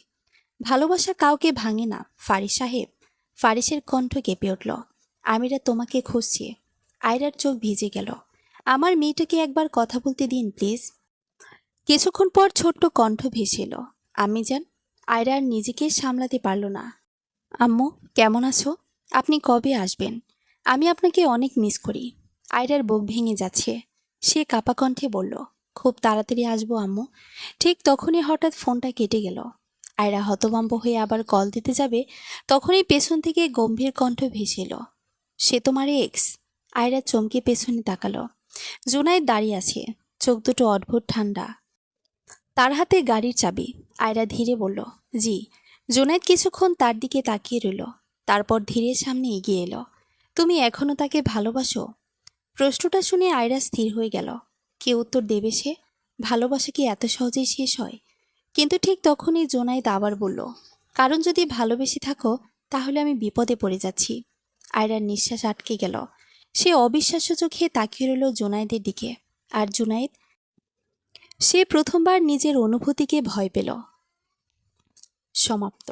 ভালোবাসা কাউকে ভাঙে না ফারিস সাহেব। ফারিসের কণ্ঠ কেঁপে উঠল, আমিরা তোমাকে খুঁজছি। আয়রার চোখ ভিজে গেল। আমার মেয়েটাকে একবার কথা বলতে দিন প্লিজ। কিছুক্ষণ পর ছোট্ট কণ্ঠ ভেসে এলো, আমি যান। আয়রা আর নিজেকে সামলাতে পারল না। আম্মু কেমন আছো? আপনি কবে আসবেন? আমি আপনাকে অনেক মিস করি। আয়রার বুক ভেঙে যাচ্ছে। সে কাপা কণ্ঠে বলল, খুব তাড়াতাড়ি আসবো আম্মু। ঠিক তখনই হঠাৎ ফোনটা কেটে গেল। আয়রা হতভম্ব হয়ে আবার কল দিতে যাবে, তখনই পেছন থেকে গম্ভীর কণ্ঠ ভেসে এলো, সে তোমার এক্স। আয়রা চমকে পেছনে তাকালো। জুনায়েদ দাঁড়িয়ে আছে, চোখ দুটো অদ্ভুত ঠান্ডা। তার হাতে গাড়ির চাবি। আয়রা ধীরে বলল, জি। জুনায়েদ কিছুক্ষণ তার দিকে তাকিয়ে রইল, তারপর ধীরে সামনে এগিয়ে এলো। তুমি এখনো তাকে ভালোবাসো? প্রশ্নটা শুনে আয়রা স্থির হয়ে গেল। কে উত্তর দেবে সে? ভালোবাসা কি এত সহজেই শেষ হয়? কিন্তু ঠিক তখনই জুনায়েদ আবার বলল, কারণ যদি ভালোবেসে থাকো তাহলে আমি বিপদে পড়ে যাচ্ছি। আয়রার নিঃশ্বাস আটকে গেল। সে অবিশ্বাস্য চোখে তাকিয়ে রইল জুনায়েদের দিকে। আর জুনায়েদ, সে প্রথমবার নিজের অনুভূতিকে ভয় পেল। সমাপ্ত।